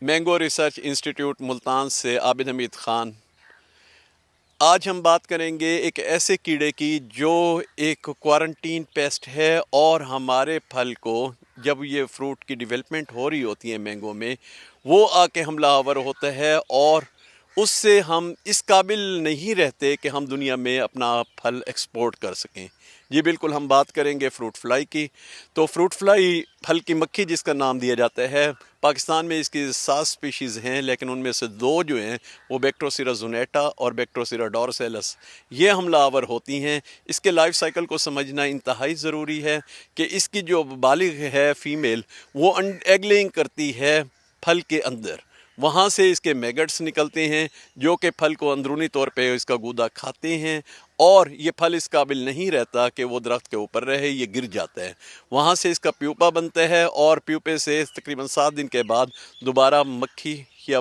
Mango research institute Multan سے عابد حمید خان۔ آج ہم بات کریں گے ایک ایسے کیڑے کی جو ایک کوارنٹین پیسٹ ہے، اور ہمارے پھل کو جب یہ فروٹ کی ڈیولپمنٹ ہو رہی ہوتی ہے مینگو میں، وہ آ کے حملہ آور ہوتا ہے، اور اس سے ہم اس قابل نہیں رہتے کہ ہم دنیا میں اپنا پھل ایکسپورٹ کر سکیں۔ جی بالکل، ہم بات کریں گے فروٹ فلائی کی۔ تو فروٹ فلائی پھل کی مکھی جس کا نام دیا جاتا ہے، پاکستان میں اس کی 7 سپیشیز ہیں، لیکن ان میں سے 2 جو ہیں وہ بیکٹروسیرا زونیٹا اور بیکٹروسیرا ڈورسیلس، یہ حملہ آور ہوتی ہیں۔ اس کے لائف سائیکل کو سمجھنا انتہائی ضروری ہے کہ اس کی جو بالغ ہے فیمیل، وہ ایگ لیئنگ کرتی ہے پھل کے اندر، وہاں سے اس کے میگٹس نکلتے ہیں جو کہ پھل کو اندرونی طور پہ اس کا گودا کھاتے ہیں، اور یہ پھل اس قابل نہیں رہتا کہ وہ درخت کے اوپر رہے، یہ گر جاتا ہے۔ وہاں سے اس کا پیوپا بنتا ہے، اور پیوپے سے تقریباً 7 دن کے بعد دوبارہ مکھی یا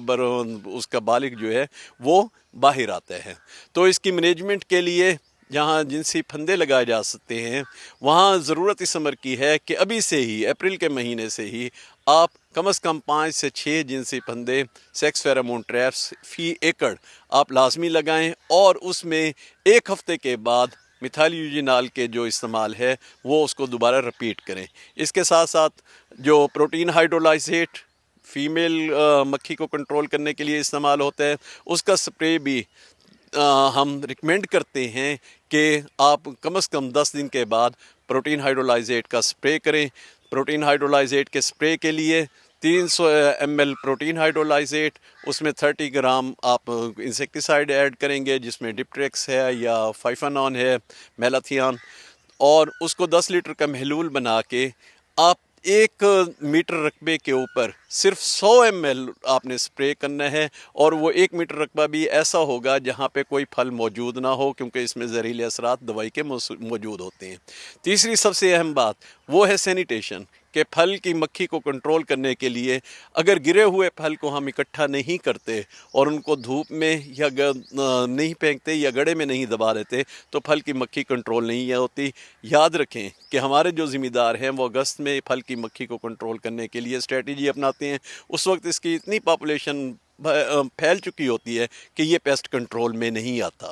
اس کا بالغ جو ہے وہ باہر آتا ہے۔ تو اس کی مینجمنٹ کے لیے جہاں جنسی پھندے لگائے جا سکتے ہیں، وہاں ضرورت اس امر کی ہے کہ ابھی سے ہی، اپریل کے مہینے سے ہی، آپ کم از کم 5 سے 6 جنسی پھندے سیکس فیرامون ٹریپس فی ایکڑ آپ لازمی لگائیں، اور اس میں 1 ہفتے کے بعد میتھائل یوجینال کے جو استعمال ہے وہ اس کو دوبارہ رپیٹ کریں۔ اس کے ساتھ ساتھ جو پروٹین ہائیڈرولائزیٹ فیمیل مکھی کو کنٹرول کرنے کے لیے استعمال ہوتا ہے، اس کا سپرے بھی ہم ریکمینڈ کرتے ہیں کہ آپ کم از کم 10 دن کے بعد پروٹین ہائیڈرولائزیٹ کا سپرے کریں۔ پروٹین ہائیڈرولائزیٹ کے سپرے کے لیے 300 ml پروٹین ہائیڈرولائزیٹ، اس میں 30 گرام آپ انسیکٹیسائڈ ایڈ کریں گے، جس میں ڈپٹریکس ہے یا فائفانون ہے، میلاتھیان، اور اس کو 10 لیٹر کا محلول بنا کے آپ 1 میٹر رقبے کے اوپر صرف 100 ml آپ نے سپرے کرنا ہے، اور وہ 1 میٹر رقبہ بھی ایسا ہوگا جہاں پہ کوئی پھل موجود نہ ہو، کیونکہ اس میں زہریلے اثرات دوائی کے موجود ہوتے ہیں۔ تیسری سب سے اہم بات وہ ہے سینیٹیشن، کہ پھل کی مکھی کو کنٹرول کرنے کے لیے اگر گرے ہوئے پھل کو ہم اکٹھا نہیں کرتے اور ان کو دھوپ میں یا نہیں پھینکتے یا گڑھے میں نہیں دبا دیتے، تو پھل کی مکھی کنٹرول نہیں ہوتی۔ یاد رکھیں کہ ہمارے جو ذمہ دار ہیں وہ اگست میں پھل کی مکھی کو کنٹرول کرنے کے لیے اسٹریٹجی اپناتے ہیں۔ اس وقت اس کی اتنی پاپولیشن پھیل چکی ہوتی ہے کہ یہ پیسٹ کنٹرول میں نہیں آتا۔